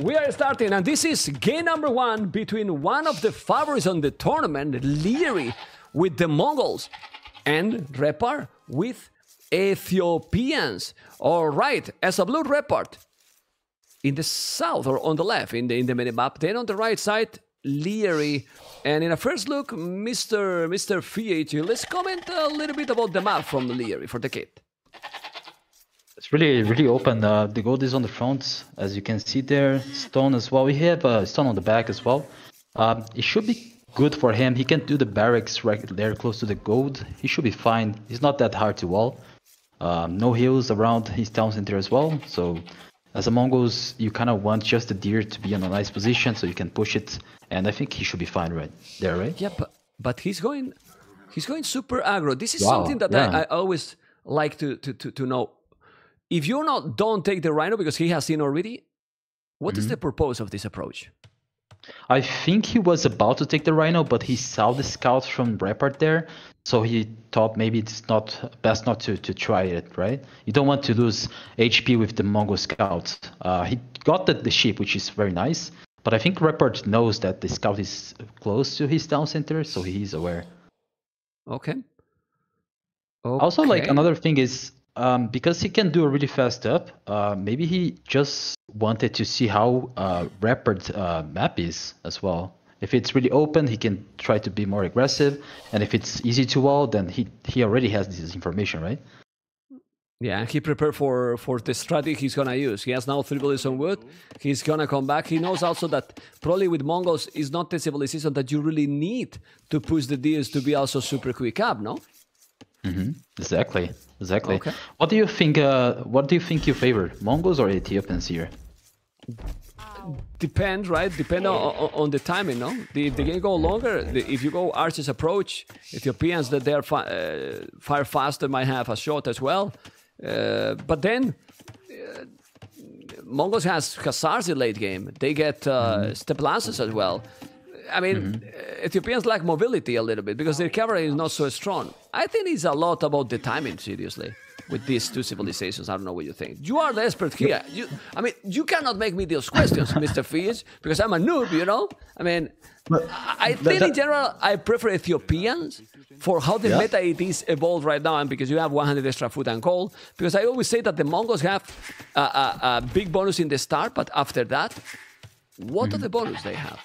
We are starting, and this is game number 1 between one of the favorites on the tournament, Liereyy, with the Mongols, and Repard with Ethiopians. All right, as a blue Repard in the south or on the left in the minimap. Then on the right side, Liereyy. And in a first look, Mr. VH, let's comment a little bit about the map from Liereyy for the kid. It's really open. The gold is on the front, as you can see there. Stone as well. We have stone on the back as well. It should be good for him. He can do the barracks right there close to the gold. He should be fine. He's not that hard to wall. No hills around his town center as well. So as a Mongols, you kind of want just the deer to be in a nice position so you can push it. And I think he should be fine right there, right? Yeah, but he's going super aggro. This is something that I always like to know. If you don't take the Rhino because he has seen already, what is the purpose of this approach? I think he was about to take the Rhino, but he saw the scouts from Repard there, so he thought maybe it's not best not to try it, right? You don't want to lose HP with the Mongol scouts. He got the ship, which is very nice, but I think Repard knows that the scout is close to his town center, so he's aware. Okay. Also, like another thing is, because he can do a really fast up, maybe he just wanted to see how Repard's map is as well. If it's really open, he can try to be more aggressive, and if it's easy to wall, then he already has this information, right? Yeah, and he prepared for the strategy he's gonna use. He has now 3 bullets on wood. He's gonna come back. He knows also that probably with Mongols, it's not the civilization that you really need to push the deers to be also super quick up, no? Exactly. Okay. What do you think? What do you think you favor, Mongols or Ethiopians here? Depends, right? Depend on the timing, no? If the game go longer, if you go Archer's approach, Ethiopians that they are fire faster might have a shot as well. But then Mongols has Hussars in late game. They get step lances as well. I mean, Ethiopians lack mobility a little bit because their cavalry is not so strong. I think it's a lot about the timing, seriously, with these two civilizations. I don't know what you think. You are the expert here. You cannot make me those questions, Mr. Fish, because I'm a noob, you know? I mean, I think in general, I prefer Ethiopians for how the meta it is evolved right now, and because you have 100 extra food and gold. Because I always say that the Mongols have a big bonus in the start, but after that, what are the bonus they have?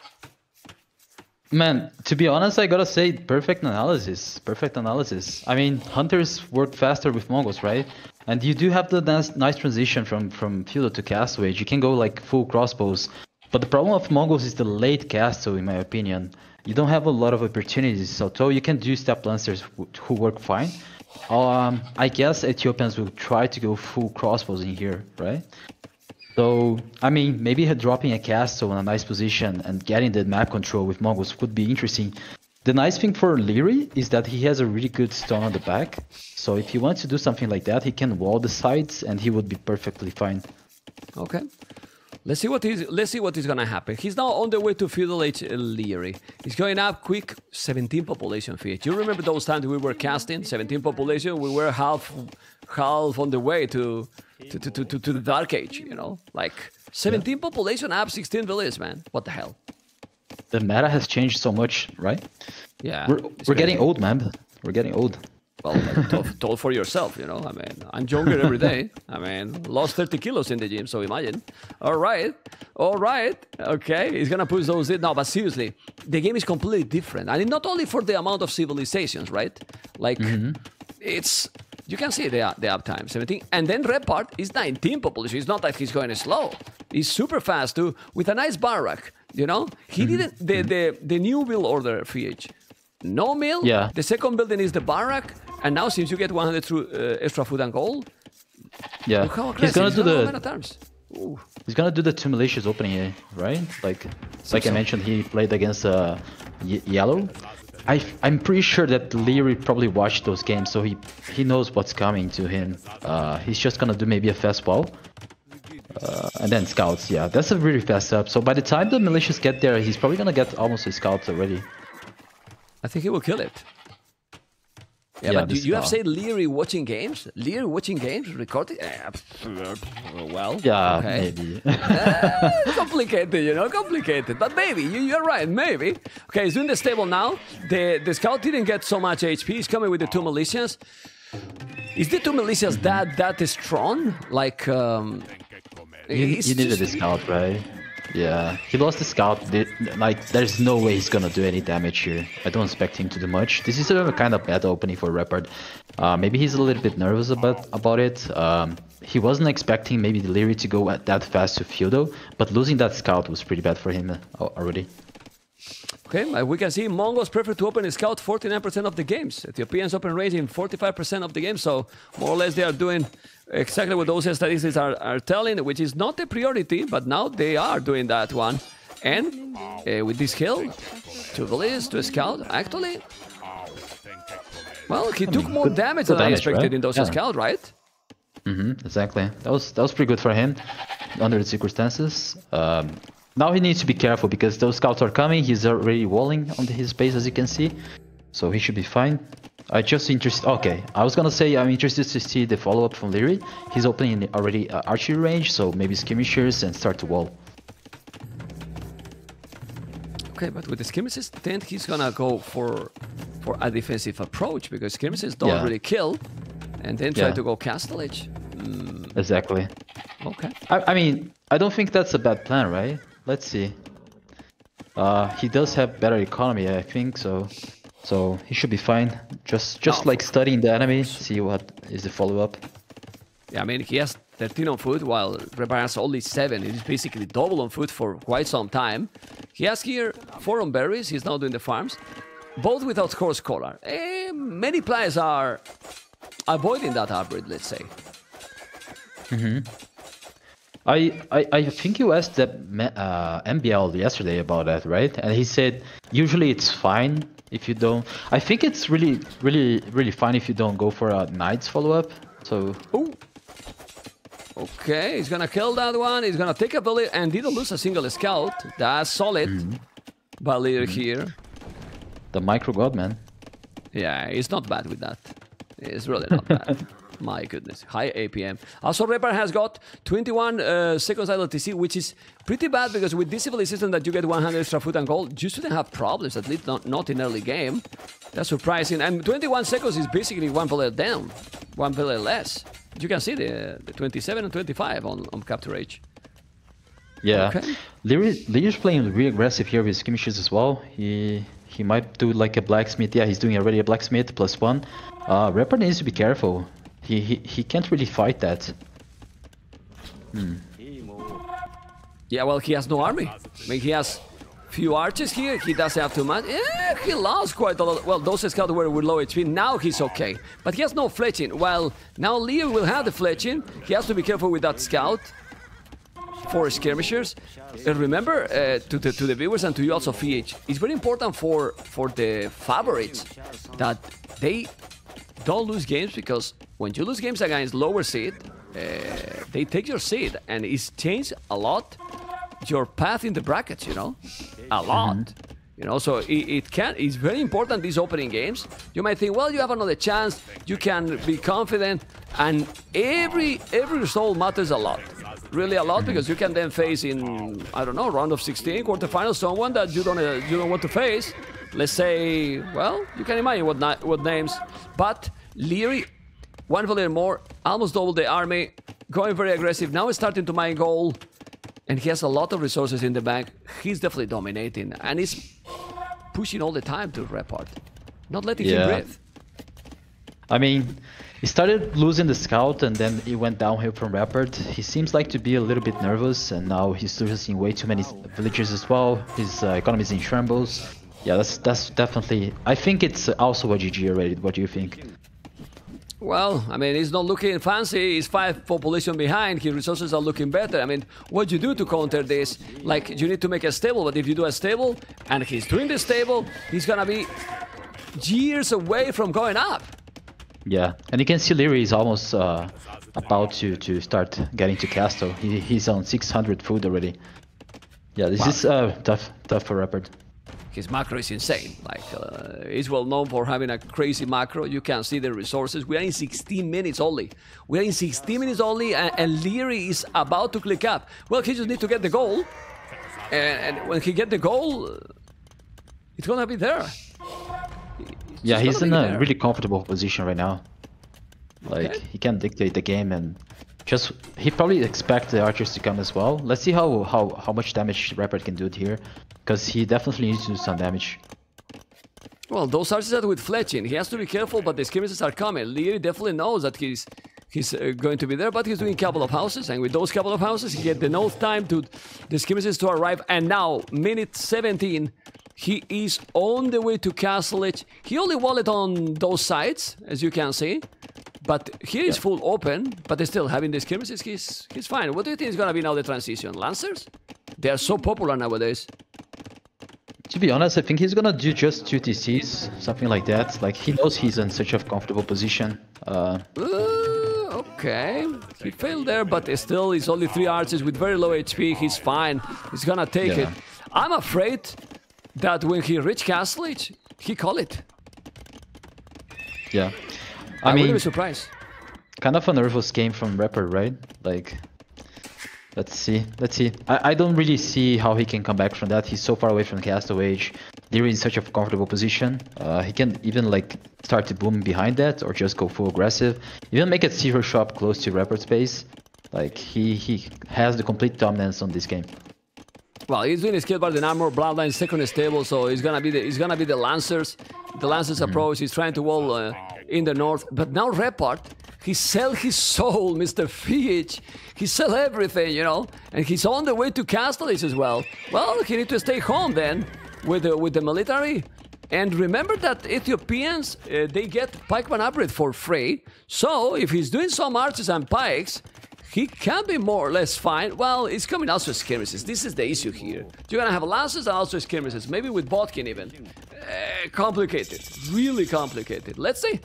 Man, to be honest, I gotta say, perfect analysis. Perfect analysis. I mean, hunters work faster with Mongols, right? And you do have the nice transition from feudal to castle age. You can go like full crossbows. But the problem of Mongols is the late castle, in my opinion. You don't have a lot of opportunities, although you can do step lancers who work fine. I guess Ethiopians will try to go full crossbows in here, right? So, I mean, maybe dropping a castle in a nice position and getting the map control with Mongols would be interesting. The nice thing for Liereyy is that he has a really good stone on the back. So if he wants to do something like that, he can wall the sides and he would be perfectly fine. Okay. Let's see what is gonna happen. He's now on the way to feudal age Liereyy. He's going up quick, 17 population feat. You remember those times we were casting 17 population? We were half on the way to the Dark Age, you know? Like 17 population up 16 village, man. What the hell? The meta has changed so much, right? Yeah. We're getting old, man. We're getting old. Well, told for yourself, you know. I mean, I'm younger every day. I mean, lost 30 kilos in the gym, so imagine. All right. Okay, he's gonna push those in. No, but seriously, the game is completely different. And not only for the amount of civilizations, right? Like, it's... You can see the uptime, 17. And then Repard is 19 population. It's not that he's going slow. He's super fast too, with a nice barrack, you know? He didn't... The new build order, VH. No mill. Yeah. The second building is the barrack. And now since you get 100 through extra food and gold... Yeah. He's gonna do the... He's gonna do the 2 militias opening here, right? Like I mentioned, he played against Yellow. I'm pretty sure that Liereyy probably watched those games, so he knows what's coming to him. He's just gonna do maybe a fast wall. And then scouts, yeah. That's a really fast up. So by the time the militias get there, he's probably gonna get almost his scouts already. I think he will kill it. Yeah, but this you have said Liereyy watching games? Liereyy watching games? Recording? Well, yeah, okay. maybe. Complicated, you know, complicated. But maybe, you're right, maybe. Okay, he's doing the stable now. The scout didn't get so much HP. He's coming with the 2 militias. Is the 2 militias that strong? Like, you needed the scout, right? Yeah, he lost the scout. Like, there's no way he's gonna do any damage here. I don't expect him to do much. This is a kind of bad opening for Repard. Maybe he's a little bit nervous about it. He wasn't expecting maybe the Liereyy to go that fast to Feudo, but losing that scout was pretty bad for him already. Okay, we can see Mongols prefer to open a scout 49% of the games. Ethiopians open ranging 45% of the games, so more or less they are doing exactly what those statistics are telling, which is not a priority, but now they are doing that one. And with this kill, to Valiz, to a scout, actually, well, he took more damage than I expected, right? In those scout, right? Exactly. That was pretty good for him under the circumstances. Now he needs to be careful because those scouts are coming. He's already walling on his base, as you can see, so he should be fine. Okay, I was gonna say I'm interested to see the follow-up from Liereyy. He's opening already archery range, so maybe skirmishers and start to wall. Okay, but with the skirmishes, then he's gonna go for a defensive approach because skirmishes don't really kill, and then try to go castlage. Exactly. Okay. I mean, I don't think that's a bad plan, right? Let's see. He does have better economy, I think, so he should be fine. Just like studying the enemy, see what is the follow-up. Yeah, I mean, he has 13 on foot, while Repard has only 7. It is basically double on foot for quite some time. He has here 4 on berries. He's now doing the farms, both without horse collar. Many players are avoiding that hybrid, let's say. I think you asked that MBL yesterday about that, right? And he said usually it's fine if you don't. I think it's really fine if you don't go for a Knight's follow-up. So. Ooh. Okay, he's gonna kill that one. He's gonna take a bullet and didn't lose a single scout. That's solid. By Liereyy here. The micro god, man. Yeah, he's not bad with that. It's really not bad. My goodness, high APM. Also, Repard has got 21 seconds LTC, which is pretty bad because with this civilization that you get 100 extra food and gold, you shouldn't have problems, at least not in early game. That's surprising. And 21 seconds is basically 1 player down, 1 player less. You can see the 27 and 25 on capture age. Yeah, okay. Lierey's playing really aggressive here with skirmishes as well. He might do like a blacksmith. Yeah, he's doing already a blacksmith +1. Repard needs to be careful. He can't really fight that. Yeah, well, he has no army. I mean, he has few archers here. He doesn't have too much. Yeah, he lost quite a lot. Well, those scouts were with low HP. Now he's okay. But he has no fletching. Well, now Liereyy will have the fletching. He has to be careful with that scout for skirmishers. Remember, to the viewers and to you also, VH, it's very important for the favorites that they don't lose games, because when you lose games against lower seed, they take your seed, and it's changed a lot your path in the brackets, you know, a lot. You know, so it's very important these opening games. You might think, well, you have another chance, you can be confident, and every result matters a lot, really a lot, because you can then face in, I don't know, round of 16, quarterfinals, someone that you don't want to face. Let's say, well, you can imagine what names, but Liereyy, 1 player more, almost double the army, going very aggressive. Now he's starting to mine gold, and he has a lot of resources in the bank. He's definitely dominating, and he's pushing all the time to Repard, not letting him breathe. I mean, he started losing the scout, and then he went downhill from Repard. He seems like to be a little bit nervous, and now he's losing way too many villagers as well. His economy is in shambles. Yeah, that's definitely. I think it's also a GG already. What do you think? Well, I mean, he's not looking fancy. He's 5 population behind. His resources are looking better. I mean, what you do to counter this? Like, you need to make a stable, but if you do a stable, and he's doing the stable, he's gonna be years away from going up. Yeah, and you can see Liereyy is almost about to start getting to castle. He's on 600 food already. Yeah, this is tough for Repard. his macro is insane. Like, he's well known for having a crazy macro. You can see the resources. We are in 16 minutes only. We are in 16 minutes only, and Liereyy is about to click up. Well, he just needs to get the goal. And when he get the goal, it's gonna be there. Yeah, he's in a really comfortable position right now. Like, he can dictate the game, and just he probably expects the archers to come as well. Let's see how much damage Repard can do here, because he definitely needs to do some damage. Well, those archers are with fletching. He has to be careful, but the skirmishes are coming. Liereyy definitely knows that he's going to be there, but he's doing a couple of houses, and with those couple of houses, he get enough time to the skirmishes to arrive. And now, minute 17. He is on the way to Castle Edge. He only wallet on those sides, as you can see. But here is full open, but still having the skirmishes, he's fine. What do you think is going to be now the transition? Lancers? They are so popular nowadays. To be honest, I think he's going to do just 2 TCs, something like that. Like, he knows he's in such a comfortable position. Okay, he failed there, but still, he's only 3 archers with very low HP. He's fine. He's going to take it. I'm afraid that when he reach Castle Edge, he call it. Yeah. I mean, wouldn't be surprised. Kind of a nervous game from Repard, right? Like, let's see. I don't really see how he can come back from that. He's so far away from Castle Edge. They're in such a comfortable position. He can even like start to boom behind that, or just go full aggressive. Even make a zero shop close to Repard's base. Like, he has the complete dominance on this game. Well, he's doing his skill bar, the armor, bloodline, second stable, so he's gonna be the Lancers. The Lancers approach. He's trying to wall in the north, but now Repard, he sell his soul, Mr. Fitch. He sell everything, you know, and he's on the way to Castle Edge as well. Well, he need to stay home then with the military. And remember that Ethiopians, they get pikeman upgrade for free. So if he's doing some archers and pikes, he can be more or less fine. Well, it's coming also skirmishes. This is the issue here. You're gonna have lances and also skirmishes. Maybe with Botkin even. Complicated. Really complicated. Let's see.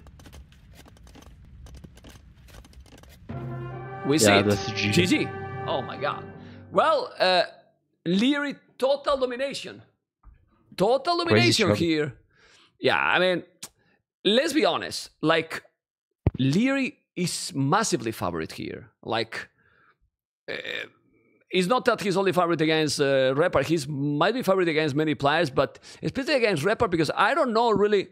We see it. GG. Oh my god. Well, Liereyy, total domination. Total domination here. Yeah, I mean, let's be honest. Like, Liereyy is massively favorite here. Like, it's not that he's only favorite against Repard. He might be favorite against many players, but especially against Repard, because I don't know really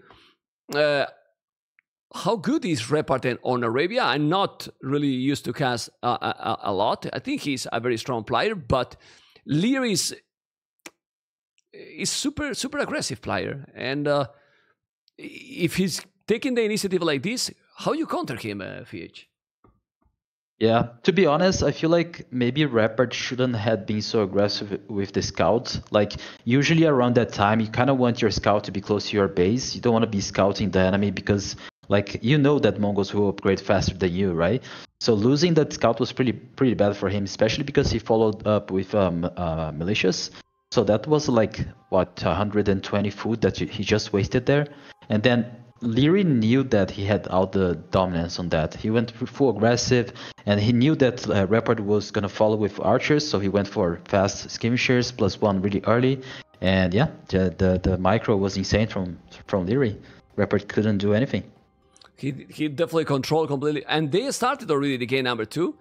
how good is Repard on Arabia. I'm not really used to cast a lot. I think he's a very strong player, but Liereyy is super aggressive player, and if he's taking the initiative like this, how you counter him, FH? Yeah, to be honest, I feel like maybe Repard shouldn't have been so aggressive with the scouts. Like, usually around that time, you kind of want your scout to be close to your base. You don't want to be scouting the enemy because, like, you know that Mongols will upgrade faster than you, right? So losing that scout was pretty bad for him, especially because he followed up with militias. So that was like, what, 120 food that he just wasted there. And then Liereyy knew that he had all the dominance on that. He went full aggressive, and he knew that Repard was going to follow with archers, so he went for fast skirmishers, +1 really early. And yeah, the micro was insane from Liereyy. Repard couldn't do anything. He definitely controlled completely. And they started already the game number 2.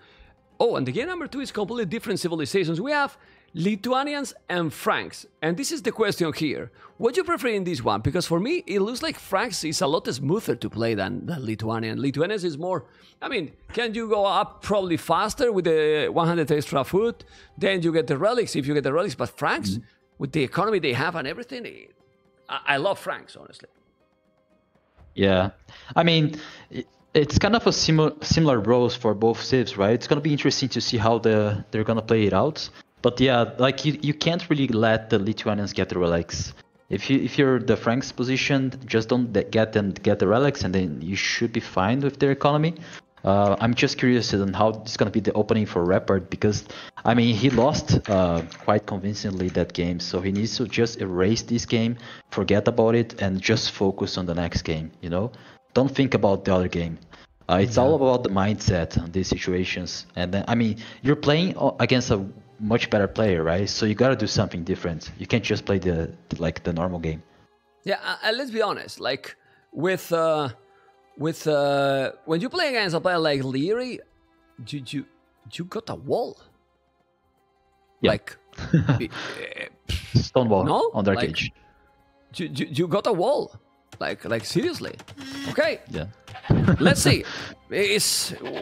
Oh, and the game number 2 is completely different civilizations. We have Lithuanians and Franks. And this is the question here. What do you prefer in this one? Because for me, it looks like Franks is a lot smoother to play than Lithuanian. Lithuanians is more, I mean, can you go up probably faster with the 100 extra food? Then you get the relics, if you get the relics. But Franks, with the economy they have and everything, I love Franks, honestly. Yeah. I mean, it's kind of a similar roles for both civs, right? It's going to be interesting to see how they're going to play it out. But yeah, like you can't really let the Lithuanians get the relics. If you're the Franks position, just don't get them to get the relics, and then you should be fine with their economy. I'm just curious on how it's going to be the opening for Repard, because I mean he lost quite convincingly that game, so he needs to just erase this game, forget about it, and just focus on the next game. You know, don't think about the other game. It's all about the mindset on these situations. And then, I mean, you're playing against a much better player, right? So you gotta do something different. You can't just play the normal game. Yeah, and let's be honest. Like with when you play against a player like Liereyy, you got a wall. Yeah. Like stone wall no? on their like, cage. You got a wall. Like seriously. Okay. Yeah. Let's see.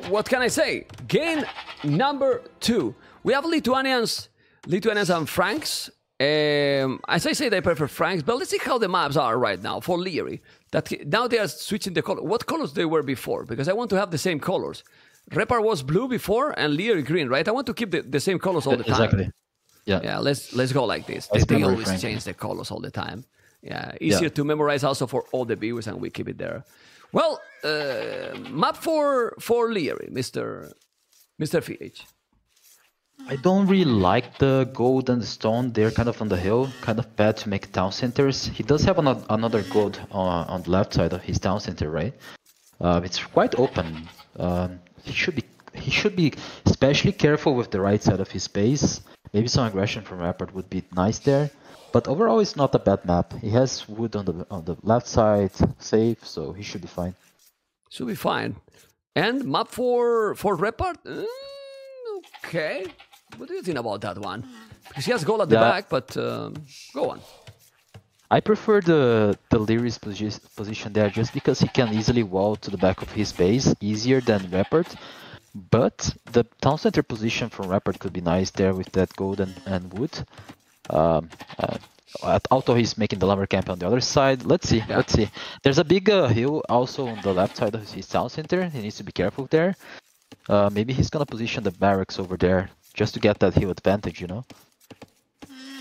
What can I say? Game number 2. We have Lithuanians and Franks. As I say, they prefer Franks, but let's see how the maps are right now for Liereyy. Now they are switching the color. What colors they were before? Because I want to have the same colors. Repard was blue before and Liereyy green, right? I want to keep the same colors all the time. Exactly. Yeah. Yeah. Let's go like this. They always change the colors all the time. Yeah. Easier to memorize also for all the viewers, and we keep it there. Well, map for Liereyy, Mr. VH. I don't really like the gold and the stone. They're kind of on the hill, kind of bad to make town centers. He does have another gold on the left side of his town center, right? It's quite open. He should be especially careful with the right side of his base. Maybe some aggression from Repard would be nice there. But overall, it's not a bad map. He has wood on the left side, safe, so he should be fine. Should be fine. And map for Repard? Okay. What do you think about that one? Because he has goal at the back, but go on. I prefer the Lierey's position there just because he can easily wall to the back of his base easier than Repard. But the town center position from Repard could be nice there with that gold and wood. Although he's making the lumber camp on the other side. Let's see. There's a big hill also on the left side of his town center. He needs to be careful there. Maybe he's gonna position the barracks over there just to get that hill advantage, you know?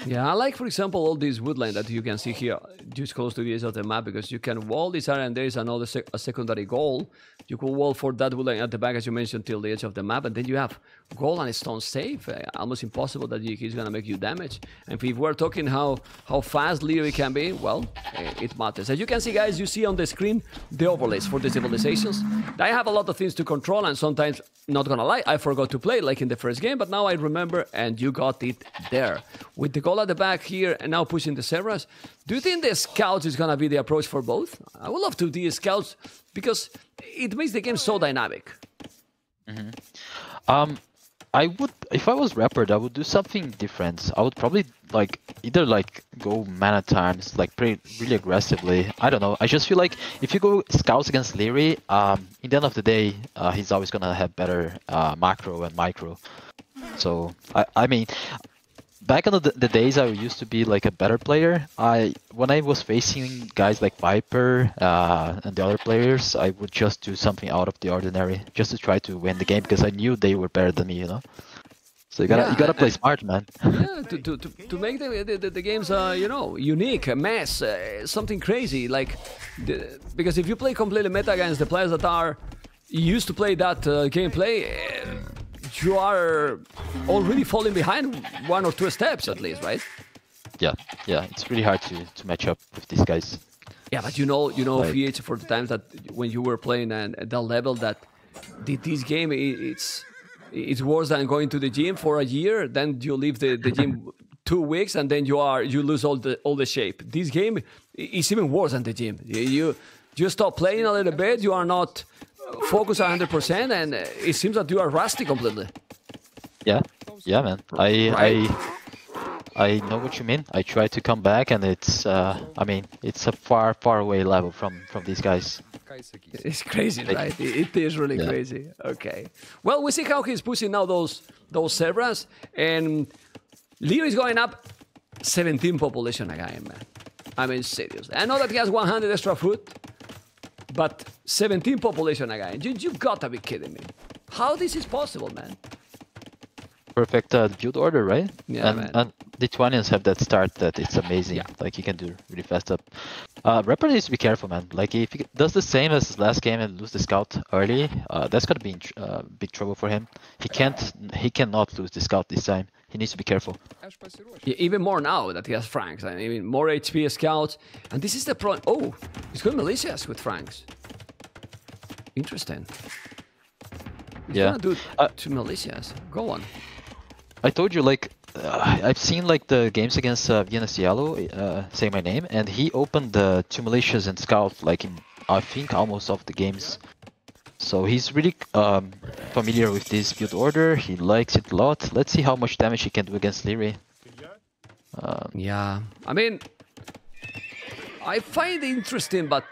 Yeah, I like, for example, all this woodland that you can see here, just close to the edge of the map, because you can wall this area and there is another a secondary goal. You could wall for that woodland at the back, as you mentioned, till the edge of the map, and then you have gold and stone safe. Almost impossible that he's going to make you damage. And if we're talking how fast Liereyy can be, well, it matters. As you can see, guys, you see on the screen the overlays for the civilizations. I have a lot of things to control, and sometimes, not gonna lie, I forgot to play like in the first game, but now I remember, and you got it there. With the goal at the back here and now pushing the Zebras, do you think the scouts is gonna be the approach for both? I would love to do scouts because it makes the game so dynamic. I would, if I was Repard, I would do something different. I would probably either go mana times, really aggressively. I don't know. I just feel like if you go scouts against Liereyy, in the end of the day, he's always gonna have better macro and micro. So I mean, back in the days I used to be a better player. When I was facing guys like Viper and the other players, I would just do something out of the ordinary just to try to win the game because I knew they were better than me, you know. So you gotta play smart, man. Yeah, to make the games you know, unique, a mess, something crazy. Because if you play completely meta against the players that are used to play that gameplay, you are already falling behind 1 or 2 steps at least, right? Yeah, it's really hard to match up with these guys. Yeah, but you know, VH, for the times that when you were playing at that level, that this game it's worse than going to the gym for a year. Then you leave the gym 2 weeks, and then you lose all the shape. This game is even worse than the gym. You stop playing a little bit. You are not focused 100%, and it seems that you are rusty completely. Yeah, man. I know what you mean. I try to come back, and it's I mean, it's a far away level from these guys. It's crazy, right? It is really crazy. Okay. Well, we see how he's pushing now those Zebras, and Liereyy is going up 17 population again, man. I mean, seriously. I know that he has 100 extra food, but 17 population again. You gotta be kidding me. How this is possible, man? Perfect build order, right? Yeah, man. And Lithuanians have that start that it's amazing. Yeah. You can do really fast up. Repard needs to be careful, man. If he does the same as his last game and lose the scout early, that's gonna be in big trouble for him. He cannot lose the scout this time. He needs to be careful. Yeah, even more now that he has Franks. I mean, more HP scouts. And this is the problem. Oh, he's going militias with Franks. Interesting. He's gonna do 2 militias. Go on. I told you, like, I've seen like the games against Vienna Cielo, say my name, and he opened the 2 militias and scout like in I think almost of the games. So he's really familiar with this build order. He likes it a lot. Let's see how much damage he can do against Liereyy. Yeah, I mean, I find it interesting, but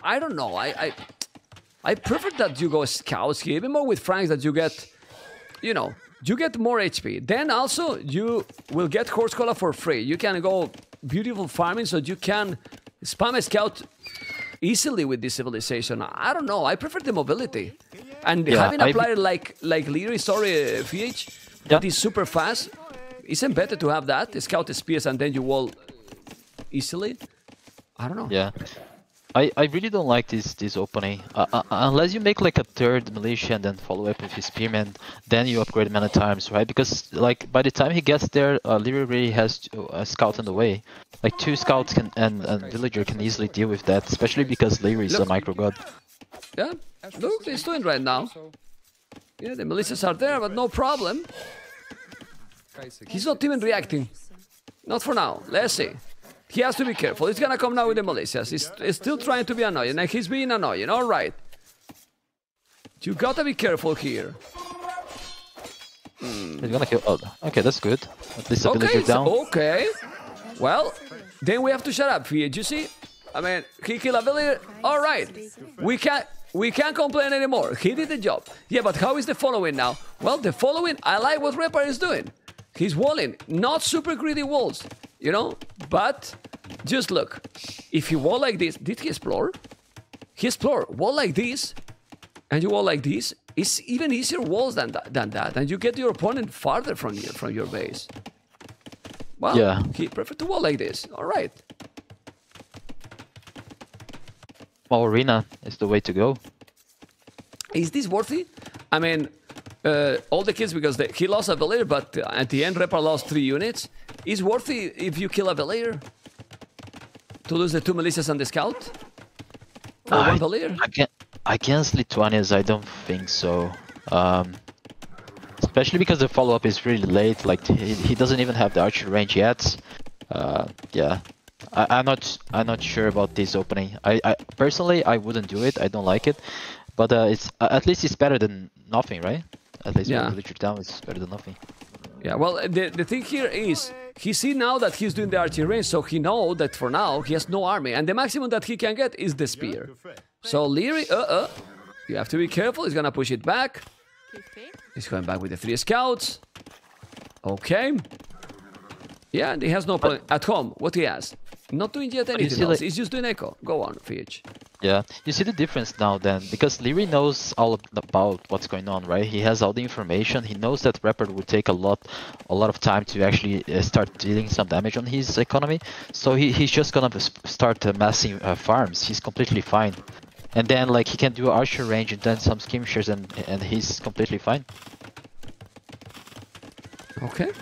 I don't know. I prefer that you go scouts here, even more with Franks, that you get, you know, you get more HP. Then also you will get Horse Cola for free. You can go beautiful farming, so you can spam a scout easily with this civilization. I don't know. I prefer the mobility, and having a player like Liereyy, sorry, VH, that is super fast. Isn't better to have that? Scout spears and then you wall easily? I don't know. Yeah. I really don't like this opening. Unless you make like a third militia and then follow up with his spearman, then you upgrade many times, right? Because like by the time he gets there, Liereyy really has a scout on the way. Like 2 scouts and villager can easily deal with that, especially because Liereyy is a micro god. Yeah, look, he's doing right now. Yeah, the militias are there, but no problem. He's not even reacting. Not for now. Let's see. He has to be careful. He's gonna come now with the militias. He's still trying to be annoying, and he's being annoying. All right. You gotta be careful here. He's gonna kill. Oh, okay, that's good. At least the villager down. Okay. Well, then we have to shut up, Fiat. You see? I mean, he killed a villager. All right. We can't complain anymore. He did the job. Yeah, but how is the following now? Well, the following, I like what Repard is doing. He's walling. Not super greedy walls, you know? But just look. If you wall like this, did he explore? He explored. Wall like this, and you wall like this. It's even easier walls than that, and you get your opponent farther from your base. Well, yeah. He preferred to wall like this. All right. Small arena is the way to go. Is this worthy? I mean, all the kills, because he lost a villager, but at the end Repard lost 3 units. Is worthy if you kill a villager to lose the 2 militias and the scout for 1 villager? Against Lithuanians, I don't think so. Especially because the follow-up is really late. Like he doesn't even have the archer range yet. Yeah, I'm not sure about this opening. I personally I wouldn't do it. I don't like it. But it's at least it's better than nothing, right? At least with villager down, it's better than nothing. Yeah, well, the thing here is, he see now that he's doing the archery range, so he know that for now he has no army, and the maximum that he can get is the spear. So Liereyy, you have to be careful. He's gonna push it back. He's going back with the 3 scouts. Okay. Yeah, and he has no plan at home. What he has? Not doing yet anything else. He's just doing echo. Go on, FH. Yeah, you see the difference now then, because Liereyy knows all about what's going on, right? He has all the information. He knows that Repard would take a lot of time to actually start dealing some damage on his economy. So he's just gonna start amassing farms. He's completely fine. And then like he can do archer range and then some skirmishers and he's completely fine. Okay.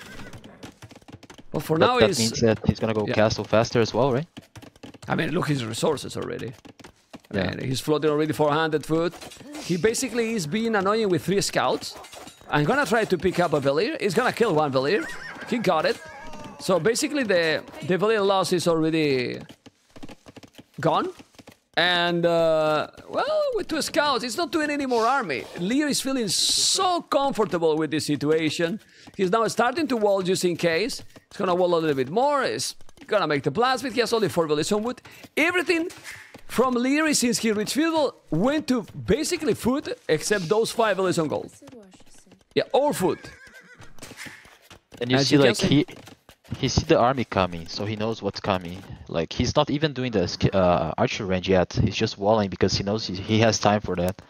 Well, for but now that means that he's gonna go castle faster as well, right? I mean, look his resources already. I mean, he's floating already 400 foot. He basically is being annoying with 3 scouts. I'm gonna try to pick up a villager. He's gonna kill 1 villager. He got it. So basically the villager loss is already gone. And, well, with 2 scouts, it's not doing any more army. Liereyy is feeling so comfortable with this situation. He's now starting to wall just in case. He's gonna wall a little bit more. He's gonna make the plasmid. He has only 4 villages on wood. Everything from Liereyy since he reached Fiddle went to basically food, except those 5 villages on gold. Yeah, all food. And you see, like, he see the army coming, so he knows what's coming. Like, he's not even doing the archer range yet. He's just walling because he knows he has time for that.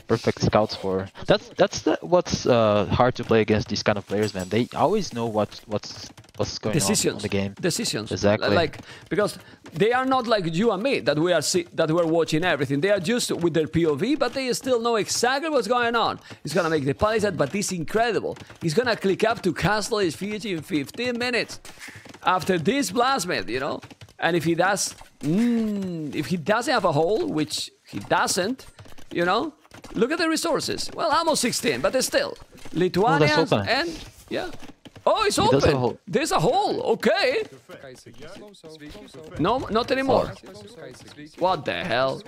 Perfect scouts for... That's what's hard to play against these kind of players, man. They always know what's going on in the game. Decisions. Exactly. Like, because they are not like you and me that we're watching everything. They are just with their POV, but they still know exactly what's going on. He's gonna make the palisade, but it's incredible. He's gonna click up to castle his Fiji in 15 minutes after this plasmid, you know. And if he does, if he doesn't have a hole, which he doesn't, you know. Look at the resources. Well, almost 16, but still. Lithuanians open. and yeah. Oh, it's It does have a open. hole. There's a hole. Okay. No, not anymore. What the hell?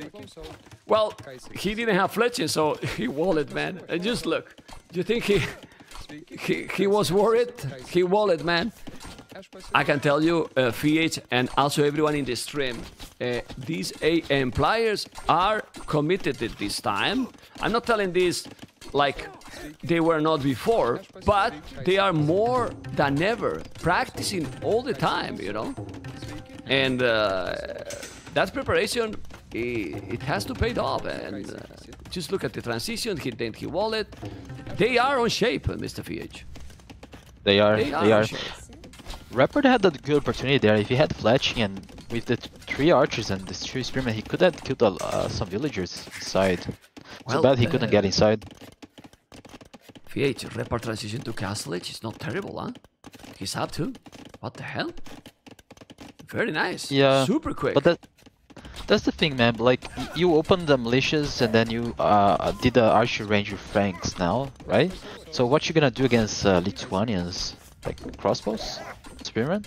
Well, he didn't have fletching, so he walled, man. And just look. Do you think he was worried? He walled, man. I can tell you, VH and also everyone in the stream, these AM players are committed at this time. I'm not telling this like they were not before, but they are more than ever practicing all the time, you know. And that preparation, it has to pay off. And just look at the transition. Then he walled. They are on shape, Mr. VH. They are. On shape. Repard had a good opportunity there. If he had fletching and with the 3 archers and the 3 spearmen, he could have killed some villagers inside. Well, so bad he couldn't get inside. VH, Repard transition to Castle Edge is not terrible, huh? He's up too. What the hell? Very nice. Yeah. Super quick. But that's the thing, man. Like, you opened the militias and then you did the archer ranger flanks now, right? So what you gonna do against Lithuanians? Like crossbows? Spearmen?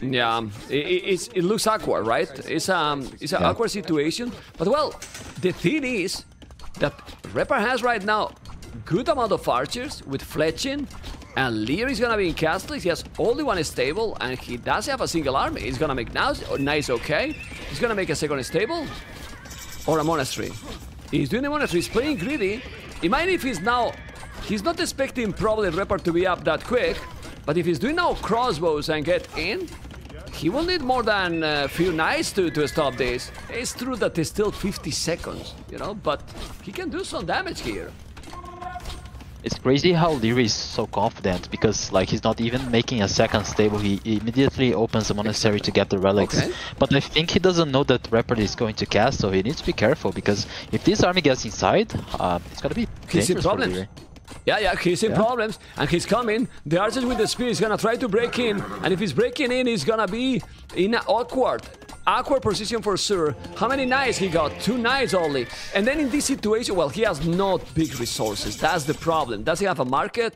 Yeah, it looks awkward, right? It's an awkward situation. But well, the thing is that Repard has right now good amount of archers with fletching, and Liereyy is gonna be in castle. He has only one stable, and he does have a single army. He's gonna make now nice, okay. He's gonna make a second stable or a monastery. He's doing a monastery. He's playing greedy. Imagine if he's now. He's not expecting probably Repard to be up that quick. But if he's doing now crossbows and get in, he will need more than a few knights to stop this. It's true that there's still 50 seconds, you know, but he can do some damage here. It's crazy how Liereyy is so confident because like he's not even making a second stable. He immediately opens the monastery to get the relics. Okay. But I think he doesn't know that Repard is going to cast, so he needs to be careful because if this army gets inside, it's gonna be dangerous for Liereyy. Yeah, he's in problems, and he's coming. The archer with the spear is gonna try to break in, and if he's breaking in, he's gonna be in an awkward position for sure. How many knights he got? 2 knights only. And then in this situation, well, he has not big resources. That's the problem. Does he have a market?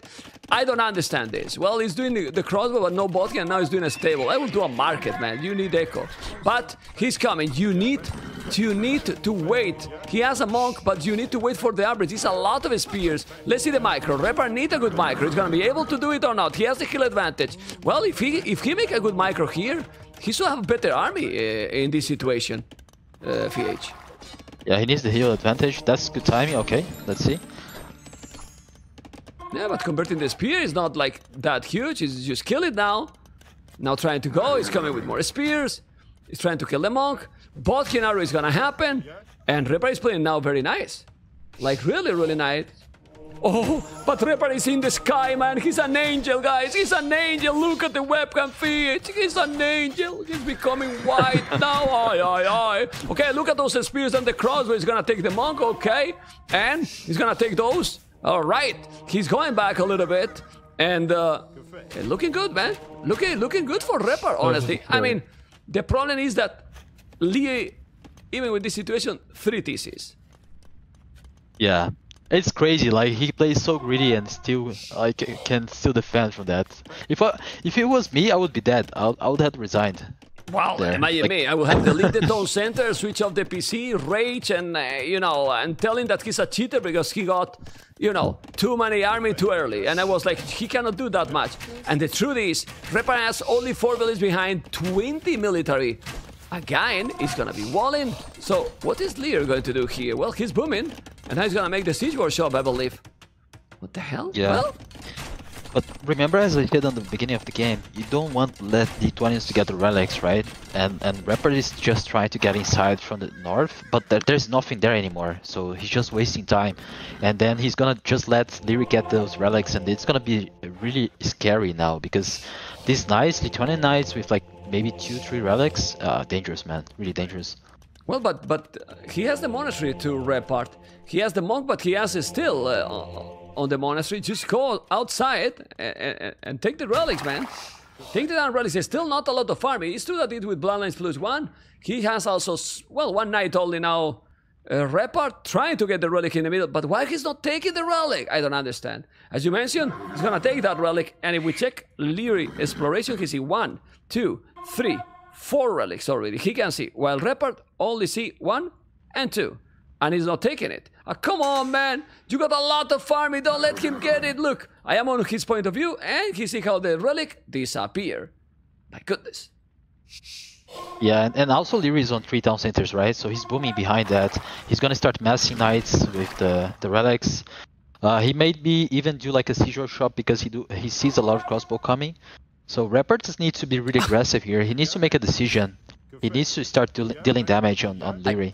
I don't understand this. Well, he's doing the crossbow, but no botkin, and now he's doing a stable. I will do a market, man. You need echo. But he's coming. You need to wait. He has a monk, but you need to wait for the average. It's a lot of spears. Let's see the micro. Repard need a good micro. He's gonna be able to do it or not. He has the kill advantage. Well, if he make a good micro here, he should have a better army in this situation, VH. Yeah, he needs the heal advantage. That's good timing. Okay, let's see. Yeah, but converting the spear is not like that huge. He's just kill it now. Now trying to go. He's coming with more spears. He's trying to kill the monk. Botkin arrow is gonna happen. And Repard is playing now very nice. Like really, really nice. Oh, but Repard is in the sky, man. He's an angel, guys. He's an angel. Look at the webcam feed. He's an angel. He's becoming white now. Aye. Okay, look at those spears and the crossbow. He's gonna take the monk, okay. And he's gonna take those. All right. He's going back a little bit. And looking good, man. Looking good for Repard, honestly. I mean, the problem is that Liereyy, even with this situation, 3 TCs. Yeah. It's crazy, like he plays so greedy and still like can still defend from that. If it was me, I would be dead. I would have resigned. Wow, imagine me. I would have deleted those center, switch off the PC, rage, and you know, and tell him that he's a cheater because he got, you know, too many army too early. And I was like, he cannot do that much. And the truth is, Repard has only 4 villages behind 20 military. Again, he's gonna be walling. So what is Liereyy going to do here? Well, he's booming, and now he's gonna make the siege workshop, I believe. What the hell? Yeah. Well, but remember, as I said on the beginning of the game, you don't want to let the Lithuanians to get the relics, right? And Repard is just trying to get inside from the north, but there's nothing there anymore. So he's just wasting time, and then he's gonna just let Liereyy get those relics, and it's gonna be really scary now because these knights, Lithuanian knights with like maybe 2-3 relics, dangerous, man, really dangerous. Well, but he has the monastery to Repard. He has the monk, but he has still on the monastery. Just go outside and take the relics, man. Take the down relics. There's still not a lot of army. He's true that it with Bloodlines +1. He has also, well, 1 knight only now Repard trying to get the relic in the middle, but why he's not taking the relic? I don't understand. As you mentioned, he's gonna take that relic, and if we check Liereyy exploration, he see 1, 2, 3, 4 relics already. He can see, while Repard only see 1 and 2, and he's not taking it. Come on, man! You got a lot of farming. Don't let him get it. Look, I am on his point of view, and he see how the relic disappear. My goodness. Yeah, and also Liereyy is on 3 town centers, right? So he's booming behind that. He's gonna start massing knights with the relics. He made me even do like a seizure shot because he sees a lot of crossbow coming. So Repard just needs to be really aggressive here. He needs to make a decision. He needs to start dealing damage on Liereyy.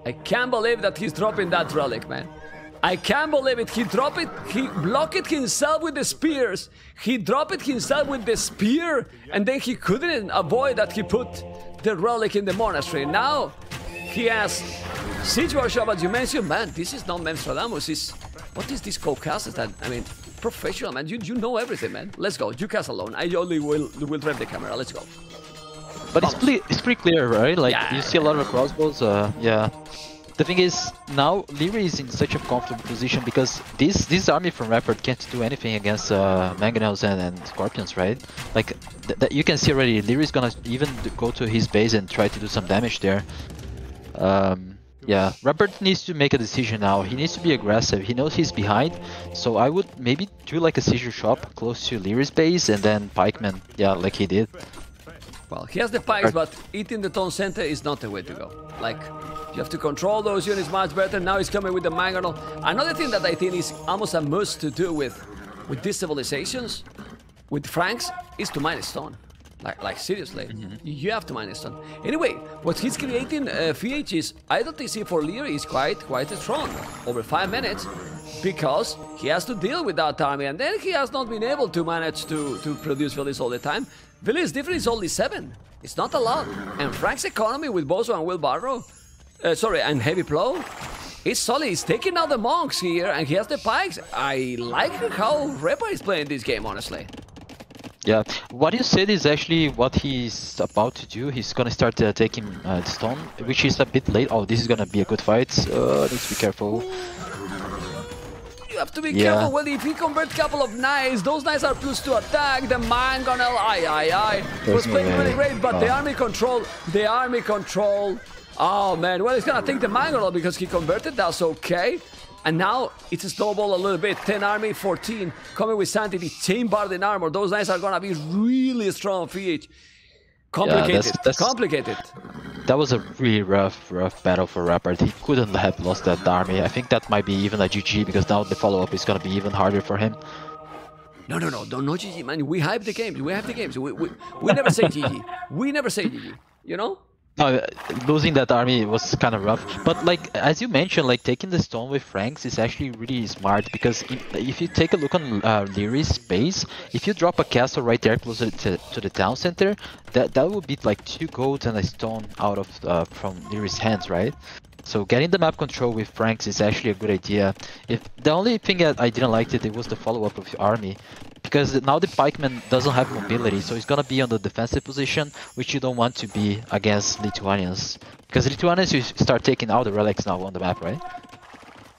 I can't believe that he's dropping that relic, man. I can't believe it. He dropped it. He blocked it himself with the spears. He dropped it himself with the spear, and then he couldn't avoid that he put the relic in the monastery. Now he has siege workshop, as you mentioned. Man, this is not Memstradamus. What is this Caucasus? That, I mean, professional, man. You know everything, man. Let's go. You cast alone. I only will drive the camera. Let's go. But it's pretty clear, right? Like, yeah. You see a lot of crossbows. Yeah. The thing is, now Liereyy is in such a comfortable position because this army from Repard can't do anything against Mangonels and Scorpions, right? Like, you can see already, Liereyy is gonna even go to his base and try to do some damage there. Yeah, Repard needs to make a decision now. He needs to be aggressive. He knows he's behind, so I would maybe do like a seizure shop close to Lierey's base and then pikeman, yeah, like he did. Well, he has the pikes, but eating the town center is not the way to go. Like, you have to control those units much better. Now he's coming with the Mangonel. Another thing that I think is almost a must to do with these civilizations, with Franks, is to mine stone. Like seriously, you have to mine stone. Anyway, what he's creating, VH is, I don't think for Liereyy is quite strong. Over 5 minutes, because he has to deal with that army, and then he has not been able to manage to produce villas all the time. Villas difference is only 7. It's not a lot. And Frank's economy with Bozo and wheelbarrow, and heavy plow, it's solid. He's taking out the monks here, and he has the pikes. I like how Repard is playing this game, honestly. Yeah, what you said is actually what he's about to do. He's gonna start taking stone, which is a bit late. Oh, this is gonna be a good fight. Need to be careful. You have to be careful. Well, if he converts a couple of knights, those knights are +2 attack. The Mangonel, was playing really great, but the army control. Oh man, well, he's gonna take the Mangonel because he converted. That's okay. And now it's a snowball a little bit. 10 army, 14 coming with Sanctity, chain barded armor. Those knights are gonna be really strong. VH. Complicated. Yeah, complicated. That was a really rough battle for Repard. He couldn't have lost that army. I think that might be even a GG because now the follow-up is gonna be even harder for him. No, GG, man. We hype the games. We hype the games. We never say GG. We never say GG. You know? No, losing that army was kind of rough, but like as you mentioned, like taking the stone with Franks is actually really smart because if you take a look on Lierey's base, if you drop a castle right there closer to the town center, that would be like 2 gold and a stone out of from Lierey's hands, right? So getting the map control with Franks is actually a good idea. If the only thing that I didn't like it was the follow-up of the army. Because now the pikeman doesn't have mobility, so he's gonna be on the defensive position, which you don't want to be against Lithuanians. Because Lithuanians, you start taking out the relics now on the map, right?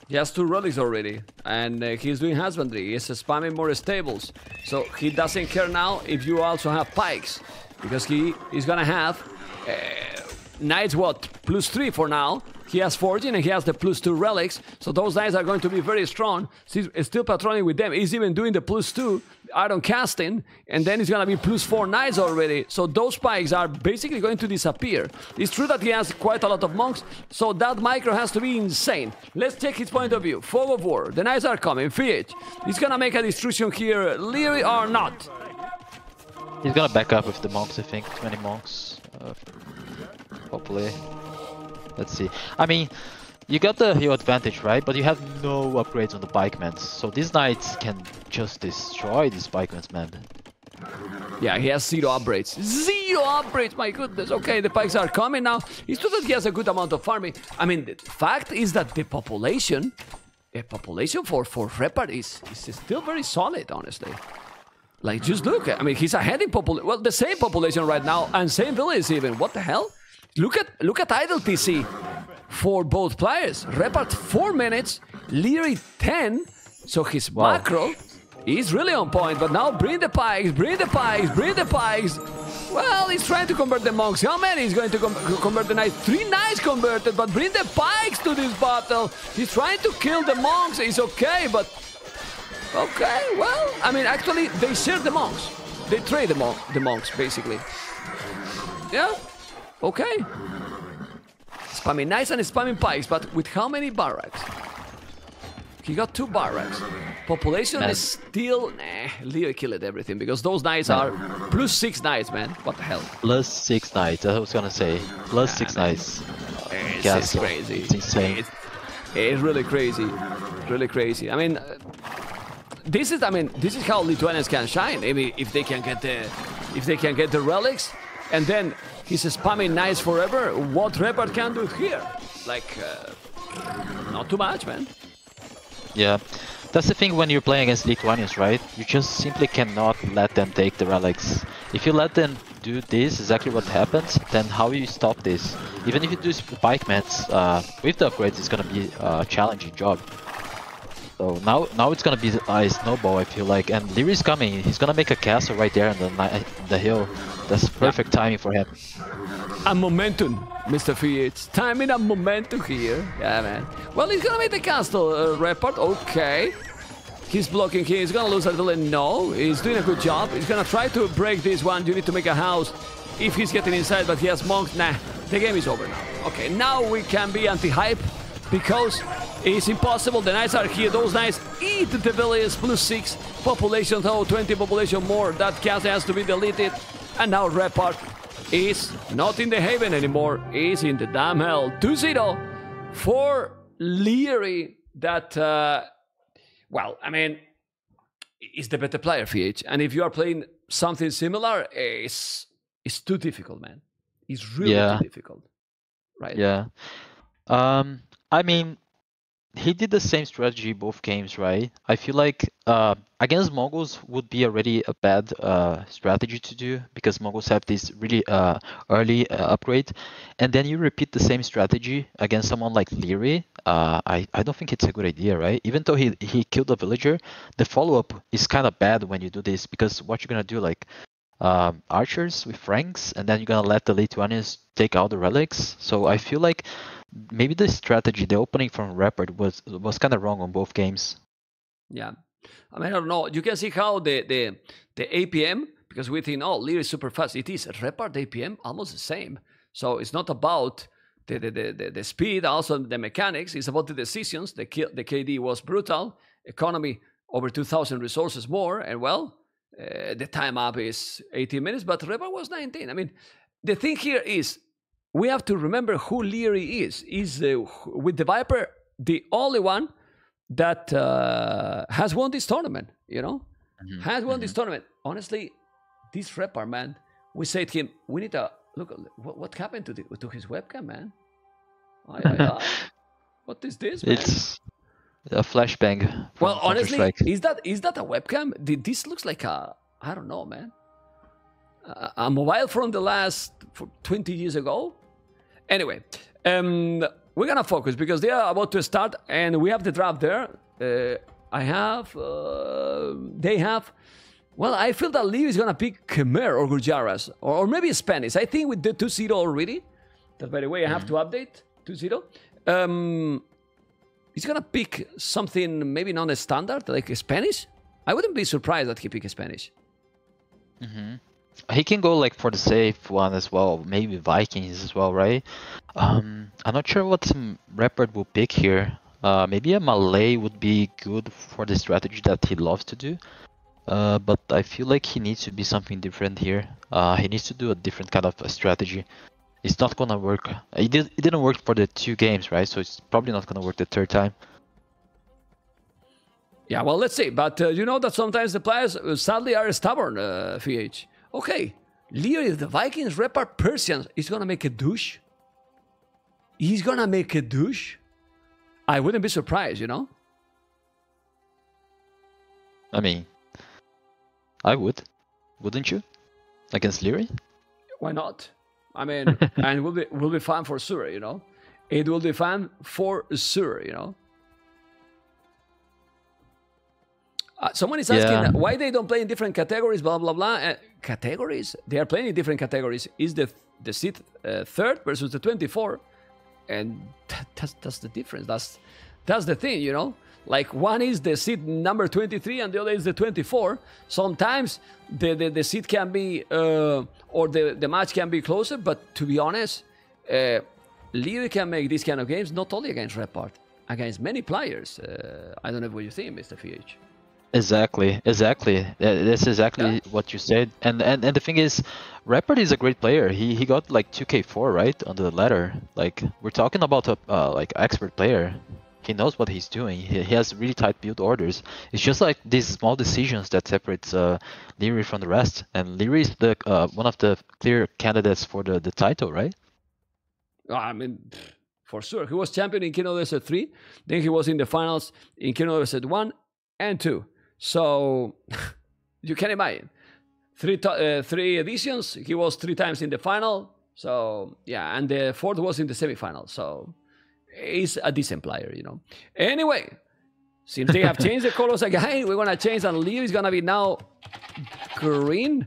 He has 2 relics already, and he's doing husbandry. He's spamming more stables, so he doesn't care now if you also have pikes, because he is gonna have knights +3 for now. He has 14 and he has the +2 relics, so those knights are going to be very strong. He's still patrolling with them. He's even doing the +2 iron casting, and then he's gonna be +4 knights already. So those pikes are basically going to disappear. It's true that he has quite a lot of monks, so that micro has to be insane. Let's take his point of view. Fog of War. The knights are coming. VH. He's gonna make a destruction here. Liereyy or not? He's gonna back up with the monks, I think. 20 monks. Hopefully. Let's see. I mean, you got the hero advantage, right? But you have no upgrades on the pikemen. So these knights can just destroy these pikemen, man. Yeah, he has 0 upgrades. 0 upgrades, my goodness. Okay, the pikes are coming now. It's true that he has a good amount of farming. I mean, the fact is that the population for Repard is still very solid, honestly. Like, just look. I mean, he's ahead in population. Well, the same population right now, and same village even. What the hell? Look at idle TC. for both players. Repard 4 minutes, Liereyy 10. So his macro is really on point. But now bring the pikes, bring the pikes, bring the pikes. Well, he's trying to convert the monks. How many is going to convert the knights? 3 knights converted, but bring the pikes to this battle. He's trying to kill the monks. It's okay, but... Okay, well, I mean, actually, they share the monks. They trade the monks, basically. Yeah, okay. Spamming knights and spamming pikes, but with how many barracks? He got 2 barracks. Population is still... Nah, Liereyy killed everything, because those knights are plus 6 knights, man. What the hell? Plus 6 knights, I was gonna say. Plus 6 knights. It's crazy. It's insane. It's really crazy. Really crazy. I mean... This is how Lithuanians can shine. I mean, if they can get the relics, and then he's spamming knights forever. What Repard can do here? Like, not too much, man. Yeah, that's the thing when you're playing against Lithuanians, right? You just simply cannot let them take the relics. If you let them do this, exactly what happens, then how do you stop this? Even if you do pikemans, with the upgrades, it's gonna be a challenging job. So now it's gonna be a snowball, I feel like, and Lierey's coming. He's gonna make a castle right there on the hill. That's perfect timing for him. And momentum, Mr. Fiat. Timing and momentum here. Yeah, man. Well, he's gonna make the castle, Repard. Okay. He's blocking here. He's gonna lose a little. No, he's doing a good job. He's gonna try to break this one. You need to make a house if he's getting inside, but he has monks. Nah, the game is over now. Okay, now we can be anti-hype because it's impossible. The knights are here. Those knights eat the villages. Plus 6 population, though 20 population more. That castle has to be deleted. And now Repard is not in the haven anymore. He's in the damn hell. 2-0 for Liereyy. That, well, I mean, is the better player, VH. And if you are playing something similar, it's too difficult, man. It's really too difficult. Right? Yeah. I mean, he did the same strategy both games, right? I feel like against Mongols would be already a bad strategy to do because Mongols have this really early upgrade, and then you repeat the same strategy against someone like Liereyy. I don't think it's a good idea, right? Even though he killed a villager, the follow-up is kind of bad when you do this because what you're gonna do, like archers with ranks, and then you're gonna let the Lithuanians take out the relics. So I feel like maybe the strategy, the opening from Repard was kind of wrong on both games. Yeah, I mean, I don't know. You can see how the APM, because we think, oh, Liereyy is super fast. It is. Repard APM almost the same. So it's not about the speed, also the mechanics. It's about the decisions. The KD was brutal. Economy over 2,000 resources more, and well, the time up is 18 minutes, but Repard was 19. I mean, the thing here is, we have to remember who Liereyy is. He's, with the Viper, the only one that has won this tournament, you know? Has won this tournament. Honestly, this Repard, man, we said to him, we need to... Look, what happened to his webcam, man? What is this, man? It's a flashbang. Well, honestly, is that a webcam? This looks like a... I don't know, man. A mobile from the last 20 years ago. Anyway, we're gonna focus because they are about to start and we have the draft there. They have. Well, I feel that Liereyy is gonna pick Khmer or Gujaras or maybe Spanish. I think we did 2-0 already. That, by the way, I have to update 2-0. He's gonna pick something maybe non-standard like Spanish. I wouldn't be surprised that he picked Spanish. He can go like for the safe one as well, maybe Vikings as well, right? I'm not sure what some Repard will pick here. Maybe a Malay would be good for the strategy that he loves to do. But I feel like he needs to be something different here. He needs to do a different kind of a strategy. It's not gonna work. It didn't work for the 2 games, right? So it's probably not gonna work the 3rd time. Yeah, well, let's see. But you know that sometimes the players sadly are stubborn, VH. Okay, Liereyy, the Vikings, Repard, Persians, he's gonna make a douche. He's gonna make a douche. I wouldn't be surprised, you know? I mean, I would. Wouldn't you? Against Liereyy? Why not? I mean, and we'll be fine for sure, you know? it will be fun for sure, you know. Someone is asking why they don't play in different categories, blah, blah, blah. Categories? They are playing in different categories. Is the seed 3rd versus the 24. And that's the difference. That's the thing, you know. Like one is the seed number 23 and the other is the 24. Sometimes the seed can be, or the match can be closer. But to be honest, Liereyy can make these kind of games not only against Repard, against many players. I don't know what you think, Mr. FH. Exactly. That's exactly what you said. And the thing is, Repard is a great player. He got like 2K4 right on the ladder. Like we're talking about a like expert player. He knows what he's doing. He has really tight build orders. It's just like these small decisions that separates Liereyy from the rest. And Liereyy is the one of the clear candidates for the title, right? I mean, for sure. He was champion in Kingdom Desert 3. Then he was in the finals in Kingdom Desert 1 and 2. So you can imagine, three editions. He was 3 times in the final. So yeah, and the 4th was in the semifinal. So he's a decent player, you know. Anyway, since they have changed the colors again, we're gonna change, and Liereyy is gonna be now green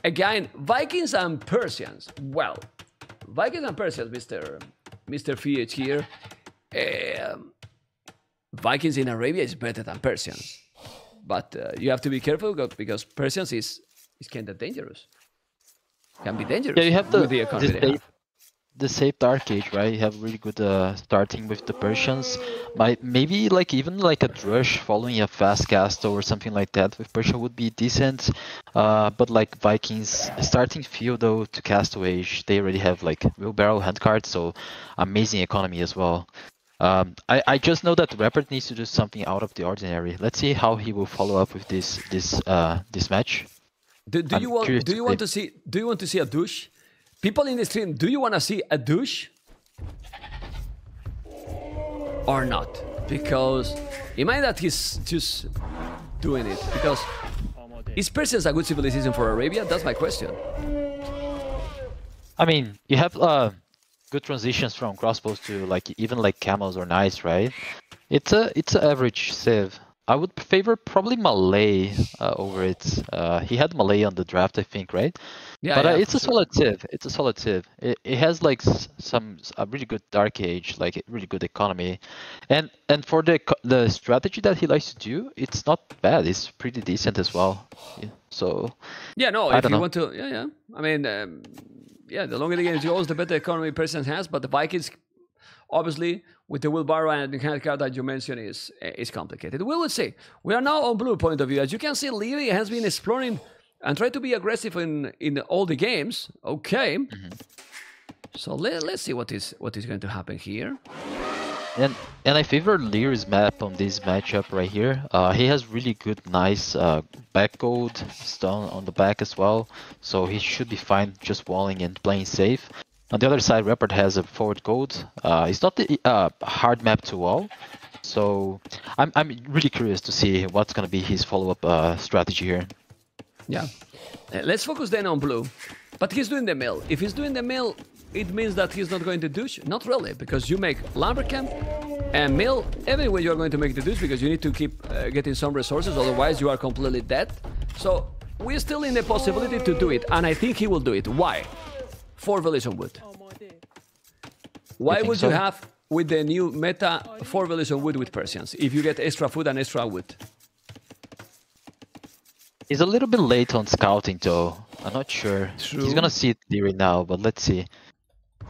again. Vikings and Persians. Well, Vikings and Persians, Mr. FH here. Vikings in Arabia is better than Persians. But you have to be careful because Persians is kind of dangerous. Can be dangerous. Yeah, you have the safe Dark Age, right? You have really good starting with the Persians. Maybe like even like a Drush following a fast castle or something like that with Persia would be decent. But like Vikings starting field though to Castle Age, they already have like wheelbarrow handcard, so amazing economy as well. I just know that Repard needs to do something out of the ordinary. Let's see how he will follow up with this match. Do you want to see a douche? People in the stream, do you want to see a douche or not? Because imagine that he's just doing it. Because is Persians a good civilization for Arabia? That's my question. I mean, you have good transitions from crossbows to like even like camels or knights, right? It's an average civ. I would favor probably Malay over it. He had Malay on the draft, I think, right? Yeah, but yeah, it's a solid civ. It's a solid civ. It has like a really good Dark Age, like a really good economy, and for the strategy that he likes to do, it's not bad. It's pretty decent as well. Yeah, so yeah, no, if you want to, yeah. I mean, yeah, the longer the game goes, the better economy Persians has. But the Vikings, obviously, with the wheelbarrow and the hand card that you mentioned, is complicated. We will see. We are now on blue point of view. As you can see, Liereyy has been exploring and try to be aggressive in all the games. Okay. So let's see what is going to happen here. And I favor Lierey's map on this matchup right here. He has really good, nice back gold stone on the back as well. So he should be fine just walling and playing safe. On the other side, Repard has a forward gold. It's not the hard map to wall. So I'm really curious to see what's going to be his follow-up strategy here. Yeah. Let's focus then on blue. But he's doing the mill. If he's doing the mill, it means that he's not going to douche? Not really, because you make Lumbercamp and mill everywhere you're going to make the douche because you need to keep getting some resources, otherwise you are completely dead. So we're still in the possibility to do it, and I think he will do it. Why? 4 village on wood. Why would you have with the new meta 4 village on wood with Persians if you get extra food and extra wood? He's a little bit late on scouting though. I'm not sure. True. He's gonna see it Liereyy now, but let's see.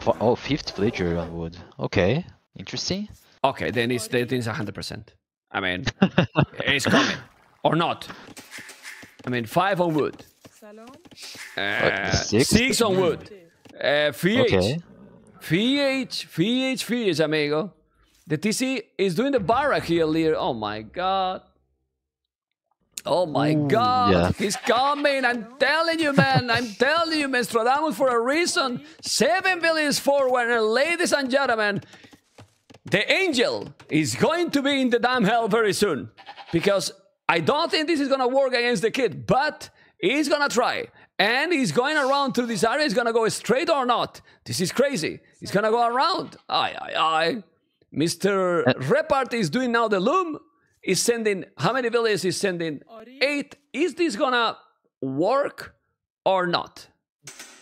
Oh, 5th villager on wood. Okay, interesting. Okay, then it's 100%. I mean, it's coming. Or not. I mean, 5 on wood. 6 on wood. VH. Okay. VH, amigo. The TC is doing the barrack here, Liereyy. Oh my god. Oh my god. Yeah. He's coming. I'm telling you, man. I'm telling you, Stradamus, for a reason. 7 villages forward, and ladies and gentlemen, the angel is going to be in the damn hell very soon. Because I don't think this is going to work against the kid, but he's going to try. And he's going around through this area. He's going to go straight or not? This is crazy. He's going to go around. Aye. Mr. Repard is doing now the loom. He's sending, how many villages he's sending? 8. Is this going to work or not?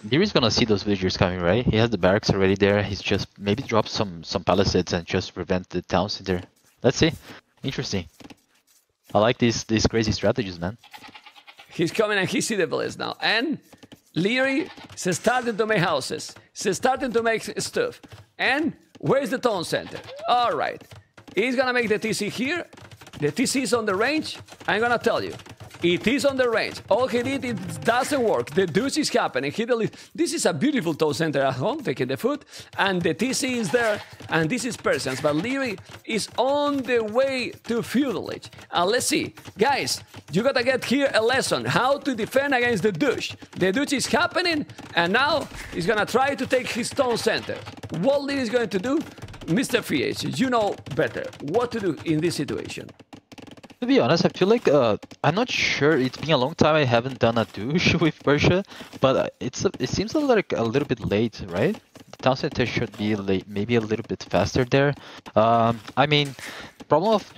Lierey's gonna see those villagers coming, right? He has the barracks already there. He's just maybe drop some palisades and just prevent the town center. Let's see. Interesting. I like these crazy strategies, man. He's coming and he see the village now. And Liereyy is starting to make houses. He's starting to make stuff. And where's the town center? All right. He's gonna make the TC here. The TC is on the range. I'm gonna tell you. It is on the range. All he did, it doesn't work. The deuce is happening. This is a beautiful town center at home, taking the food. And the TC is there. And this is Persians. But Liereyy is on the way to feudalage. And let's see. Guys, you gotta get here a lesson. How to defend against the douche. The douche is happening. And now he's gonna try to take his town center. What Liereyy is going to do? Mr. FH, you know better what to do in this situation. To be honest, I feel like I'm not sure. It's been a long time I haven't done a douche with Persia, but it seems like a little bit late, right? The town center should be late, maybe a little bit faster there. I mean, the problem of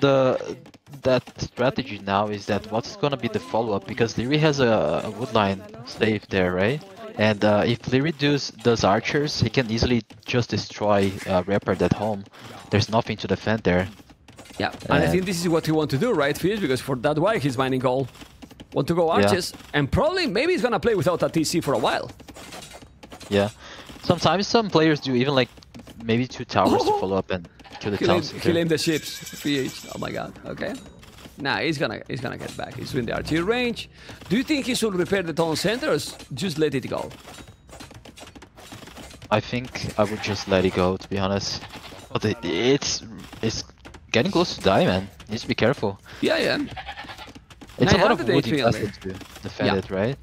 that strategy now is that what's gonna be the follow-up, because Liereyy has a woodline slave there, right? And if Liereyy does archers, he can easily just destroy Repard at home. There's nothing to defend there. Yeah, and I think this is what he wants to do, right, Fish? Because for that why he's mining gold. Want to go arches, and probably maybe he's gonna play without a TC for a while. Yeah, sometimes some players do even like maybe 2 towers to follow up and kill the town center. Killing the ships, FH. Oh my god. Okay. Nah, he's gonna get back. He's in the archery range. Do you think he should repair the town center or just let it go? I think I would just let it go, to be honest. But it's getting close to die, man. Needs to be careful. Yeah. It's a lot of wood invested to defend it, right?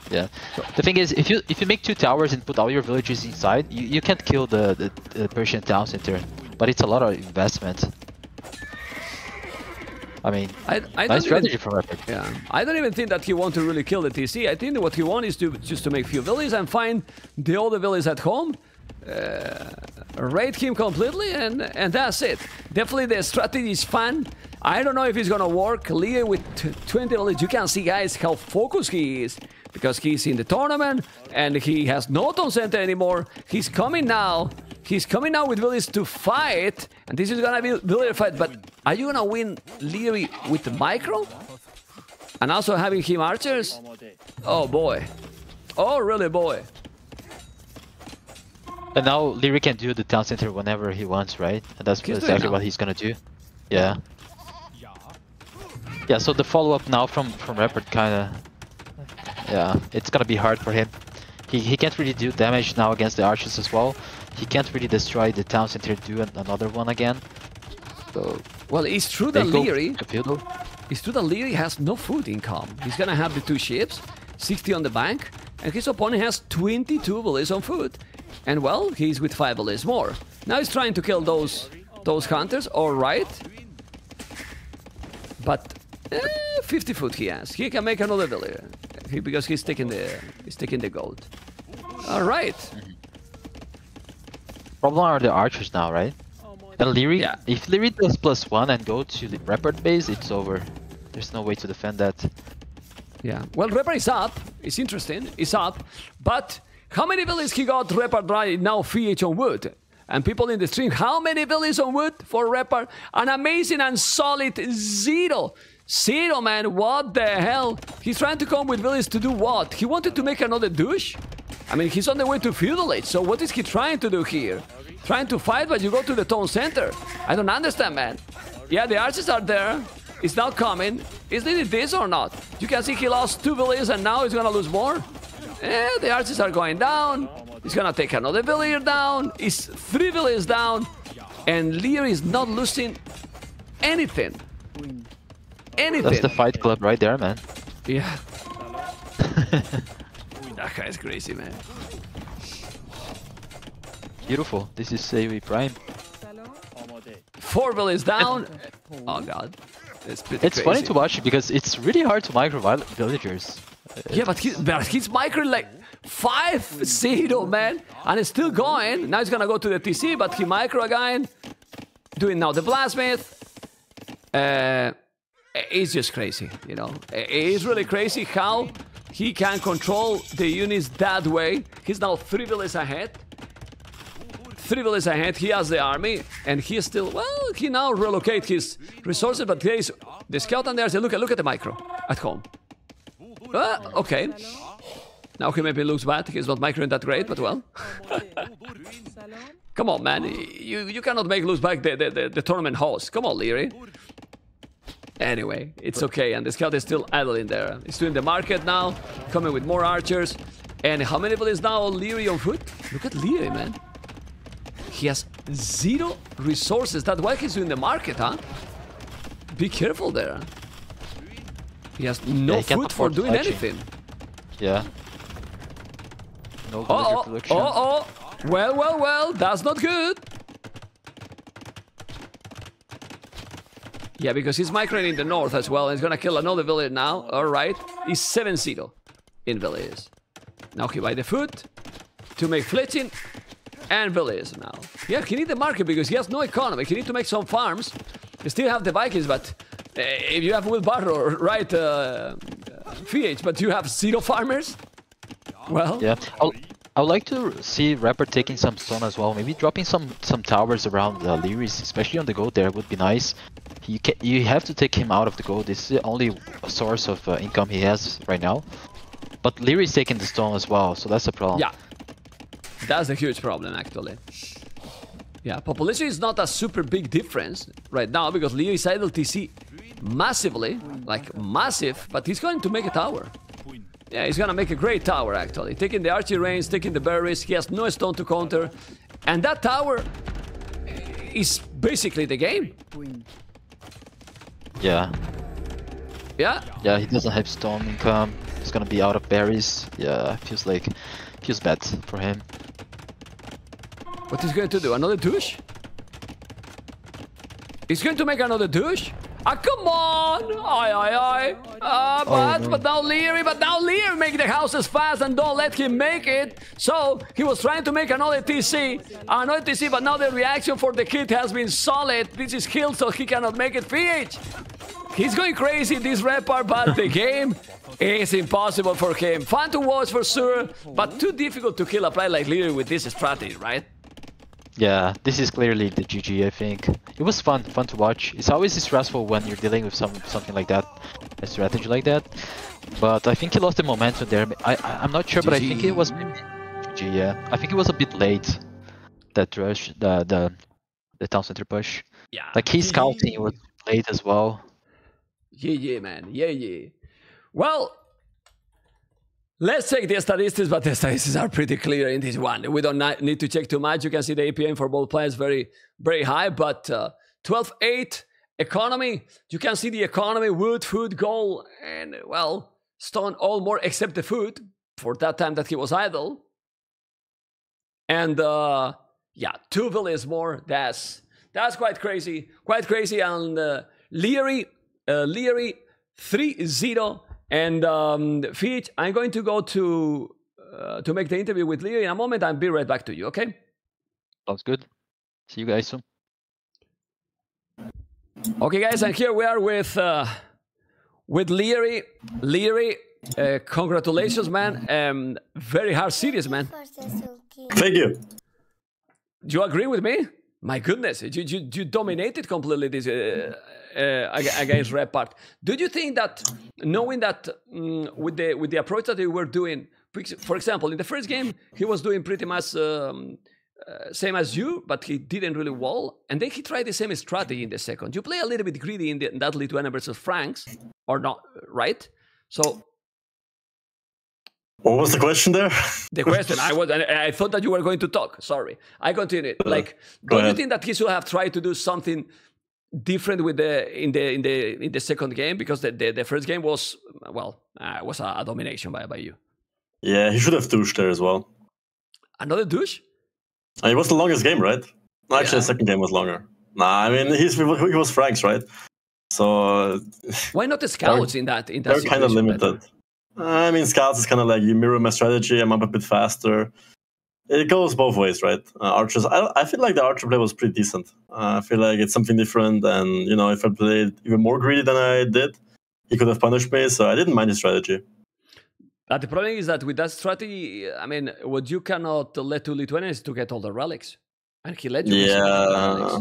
Yeah. The thing is, if you make 2 towers and put all your villages inside, you can't kill the Persian town center. But it's a lot of investment. I mean, nice strategy from Repard. Yeah, I don't even think that he wants to really kill the TC. I think what he wants is just to make few villages and find the other villages at home. Raid him completely and that's it. Definitely the strategy is fun. I don't know if it's gonna work. Liereyy with 20 villages, you can see, guys, how focused he is, because he's in the tournament and he has no town center anymore. He's coming now with villages to fight, and this is gonna be village fight. But are you gonna win Liereyy with the micro and also having him archers? Oh boy, oh really boy. And now Liereyy can do the town center whenever he wants, right? And that's exactly what he's gonna do. Yeah. Yeah, so the follow-up now from Repard kinda... Yeah, it's gonna be hard for him. He can't really do damage now against the archers as well. He can't really destroy the town center, do another one again. So... Well, it's true that Liereyy has no food income. He's gonna have the 2 ships, 60 on the bank, and his opponent has 22 villages on food. And well, he's with 5 villages more. Now he's trying to kill those hunters, alright. But 50 food he has. He can make another village because he's taking the gold. Alright. Problem are the archers now, right? And Liereyy, if Liereyy does +1 and go to the Repard base, it's over. There's no way to defend that. Yeah. Well, Repard is up. It's interesting. It's up. But how many villages he got Repard right now, FH on wood? And people in the stream, how many villages on wood for Repard? An amazing and solid 0. 0, man. What the hell? He's trying to come with villages to do what? He wanted to make another douche? I mean, he's on the way to feudalage. So what is he trying to do here? Trying to fight, but you go to the town center. I don't understand, man. Yeah, the archers are there. It's now coming. Is it this or not? You can see he lost 2 villages and now he's gonna lose more. The archers are going down. He's gonna take another villager down. It's 3 villagers down. And Liereyy is not losing anything. That's the fight club right there, man. Yeah. That guy's crazy, man. Beautiful. This is AoE Prime. 4 villagers down. Oh god. It's funny to watch because it's really hard to micro villagers. Yeah, but he's micro like 5-0, man. And it's still going. Now he's gonna go to the TC, but he micro again. Doing now the Blasmith. It's just crazy, you know. It's really crazy how he can control the units that way. He's now 3 villages ahead. 3 villages ahead. He has the army, and he is still, well, he now relocate his resources, but there is the scout and there's a look at the micro at home. Okay. Now he maybe looks bad. He's not microing that great, but well. Come on, man. You cannot make lose back the tournament host. Come on, Liereyy. Anyway, it's okay, and the scout is still idling there. He's doing the market now, coming with more archers. And how many villages now Liereyy on foot? Look at Liereyy, man. He has 0 resources. That's why he's doing the market, huh? Be careful there. He has no food for doing anything. Yeah. No villager production. Well, that's not good. Yeah, because he's microing in the north as well. He's gonna kill another village now. Alright. He's 7-0 in villages. Now he buy the food to make fletching and villages now. Yeah, he need the market because he has no economy. He need to make some farms. You still have the Vikings, but if you have Will Barrow, right, VH, but you have 0 farmers, well... Yeah, I would like to see Repard taking some stone as well. Maybe dropping some towers around Liereyy, especially on the gold there, would be nice. You have to take him out of the gold. This is the only source of income he has right now. But Lierey's taking the stone as well, so that's a problem. Yeah, that's a huge problem actually. Yeah, population is not a super big difference right now because Liereyy is idle TC massively, like massive, but he's going to make a tower. Yeah, he's gonna make a great tower actually. Taking the archery range, taking the berries, he has no stone to counter. And that tower is basically the game. Yeah. Yeah? Yeah, he doesn't have stone income. He's gonna be out of berries. Yeah, feels bad for him. What he's going to do? Another douche? He's going to make another douche? Ah, come on! Aye. But now Liereyy make the houses fast and don't let him make it. So he was trying to make another TC, but now the reaction for the kid has been solid. This is killed, so he cannot make it. VH. He's going crazy, this Repard, but the game is impossible for him. Fun to watch for sure, but too difficult to kill a player like Liereyy with this strategy, right? Yeah, this is clearly the GG, I think. It was fun to watch. It's always stressful when you're dealing with something like that, a strategy like that. But I think he lost the momentum there. I'm not sure, but I think it was maybe GG, yeah. I think it was a bit late, that rush, the town center push. Yeah. Like his scouting was late as well. Yeah, man. Yeah. Well, let's check the statistics, but the statistics are pretty clear in this one. We don't need to check too much. You can see the APM for both players very, very high, but 12-8 economy. You can see the economy, wood, food, gold, and, well, stone, all more except the food for that time that he was idle. And, yeah, 2 villages more. That's quite crazy. And Liereyy 3-0. And Fitch, I'm going to go to make the interview with Liereyy in a moment. I'll be right back to you, okay? Sounds good. See you guys soon. Okay, guys, and here we are with Liereyy. Liereyy, congratulations, man. Very hard series, man. Thank you. Do you agree with me? My goodness, you dominated completely this against Repard. Do you think that, knowing that with the approach that we were doing, for example, in the first game, he was doing pretty much same as you, but he didn't really well, and then he tried the same strategy in the second. You play a little bit greedy in that Lithuania versus Franks, or not, right? So... What was the question there? The question, I thought that you were going to talk. Sorry, I continued. Like, don't you think that he should have tried to do something different with in the second game, because the first game was, well, was a domination by you? Yeah, he should have douched there as well. Another douche? It was the longest game, right? No, actually, the second game was longer. Nah, I mean he was Franks, right? So why not the scouts in that? They're kind of limited. I mean, Scouts is kind of like you mirror my strategy. I'm up a bit faster. It goes both ways, right? Archers, I feel like the Archer play was pretty decent. I feel like it's something different, and you know, if I played even more greedy than I did, he could have punished me. So I didn't mind his strategy. But the problem is that with that strategy, I mean, what you cannot let to Lithuanians to get all the relics, and he let you. Yeah,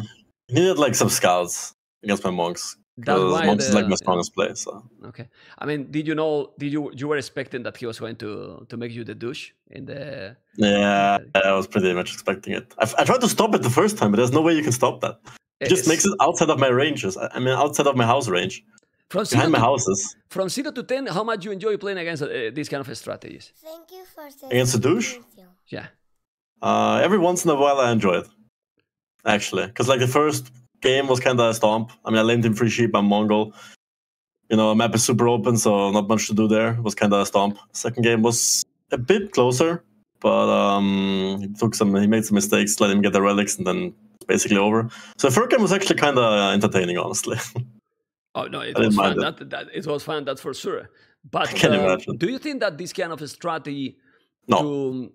he needed like some Scouts against my monks. Because monks is like my strongest play. So okay, I mean, did you know? You were expecting that he was going to make you the douche in the? Yeah, I was pretty much expecting it. I tried to stop it the first time, but there's no way you can stop that. It just makes it outside of my ranges. I mean, outside of my house range. From behind my houses. From 0 to 10, how much you enjoy playing against these kind of strategies? Thank you for against the douche? Yeah. Every once in a while I enjoy it. Actually. Because like the first game was kind of a stomp. I mean, I lamed him free sheep, I'm Mongol. You know, map is super open, so not much to do there. It was kind of a stomp. Second game was a bit closer, but he made some mistakes, let him get the relics, and then it's basically over. So the third game was actually kind of entertaining, honestly. Oh no, it was fun. It was fun, that's for sure. But do you think that this kind of a strategy to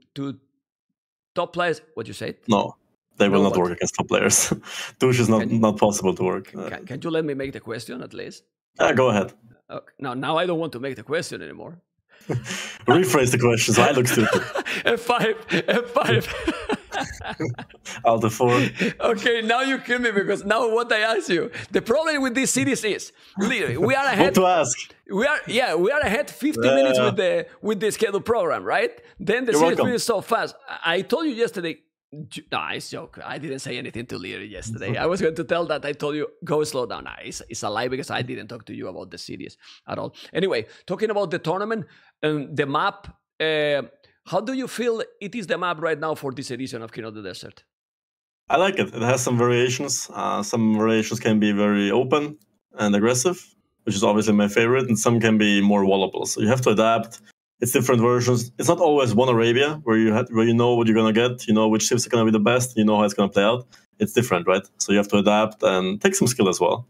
top players? What you said? No, they will not work against top players. Douche is not possible to work. Can you let me make the question at least? Go ahead. Okay. Now I don't want to make the question anymore. Rephrase the question so I look stupid. F5. Out of 4. Okay, now you kill me because now what I ask you. The problem with this series is, literally, we are ahead. What to ask? We are ahead 50 minutes with the scheduled program, right? Then the series finishes so fast. I told you yesterday. No, it's joke. I didn't say anything to Liereyy yesterday. I was going to tell that I told you, go slow down. Nah, it's a lie because I didn't talk to you about the series at all. Anyway, talking about the tournament, the map, how do you feel it is the map right now for this edition of King of the Desert? I like it. It has some variations. Some variations can be very open and aggressive, which is obviously my favorite, and some can be more wallable. So you have to adapt. It's different versions. It's not always one Arabia where you know what you're gonna get, you know which ships are gonna be the best, you know how it's gonna play out. It's different, right? So you have to adapt and take some skill as well.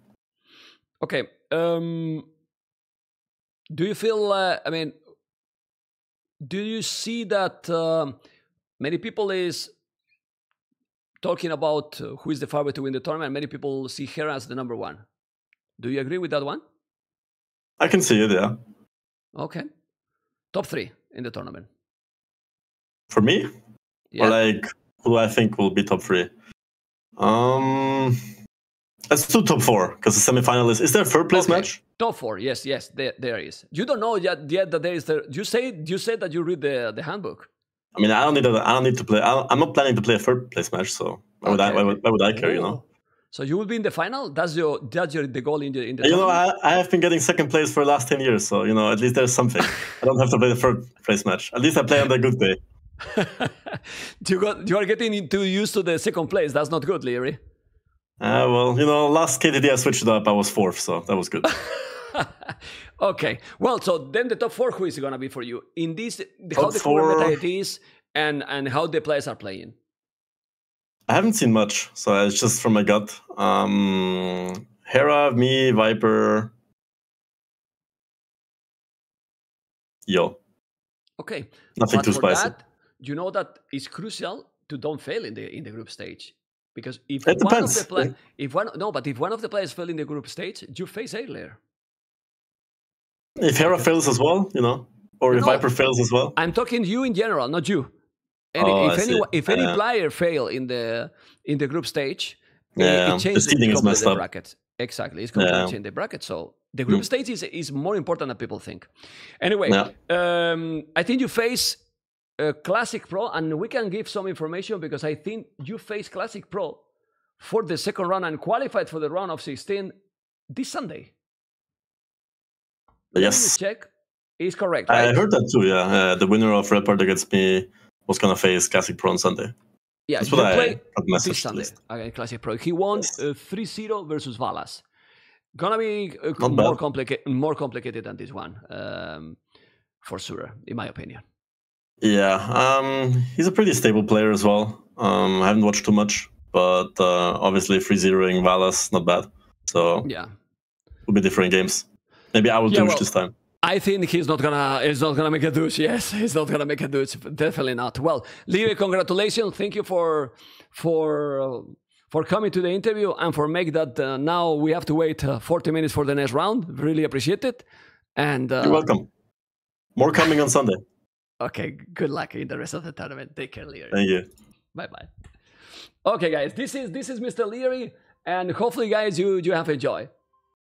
Okay. Do you feel? I mean, do you see that many people is talking about who is the favorite to win the tournament? Many people see her as the number 1. Do you agree with that one? I can see it, yeah. Okay. Top 3 in the tournament. For me? Yeah. Or like, who I think will be top 3? Let's do top 4, because the semifinalist. Is there a third place match? Top 4, yes, there is. You don't know yet that there is you said that you read the handbook. I mean, I don't need to play. I'm not planning to play a third place match, so why would I care, you know? So you will be in the final? That's the goal in the You know, I have been getting second place for the last 10 years, so, you know, at least there's something. I don't have to play the third place match. At least I play on the good day. You are getting too used to the second place. That's not good, Liereyy. Well, you know, last KTD I switched it up. I was 4th, so that was good. Okay. Well, so then the top 4, who is going to be for you? In this, how the core meta it is and how the players are playing? I haven't seen much, so it's just from my gut. Hera, me, Viper, Yo. Okay. Nothing too spicy. That, you know that it's crucial to don't fail in the group stage, because if it one depends. of the if one of the players fail in the group stage, you face earlier. If Hera fails as well, you know, or if Viper fails as well. I'm talking you in general, not you. If any player fail in the group stage, it changes the bracket. Exactly, it's completely changing the bracket. So the group stage is more important than people think. Anyway, I think you face Classic Pro, and we can give some information because I think you face Classic Pro for the second round and qualified for the round of 16 this Sunday. Yes, check is correct. Right? I heard that too. Yeah, the winner of Repard against me was gonna face Classic Pro on Sunday. Yeah, that's what I got this Sunday against Classic Pro. He won 3-0 versus Valas. Gonna be more complicated than this one, for sure, in my opinion. Yeah, he's a pretty stable player as well. I haven't watched too much, but obviously 3-0ing Valas, not bad. So yeah, will be different games. Maybe I will douche this time. I think he's not gonna make a douche. Yes, he's not gonna make a douche. Definitely not. Well, Liereyy, congratulations. Thank you for coming to the interview and for make that. Now we have to wait 40 minutes for the next round. Really appreciate it. And you're welcome. More coming on Sunday. Okay. Good luck in the rest of the tournament. Take care, Liereyy. Thank you. Bye bye. Okay, guys. This is Mr. Liereyy, and hopefully, guys, you have enjoyed.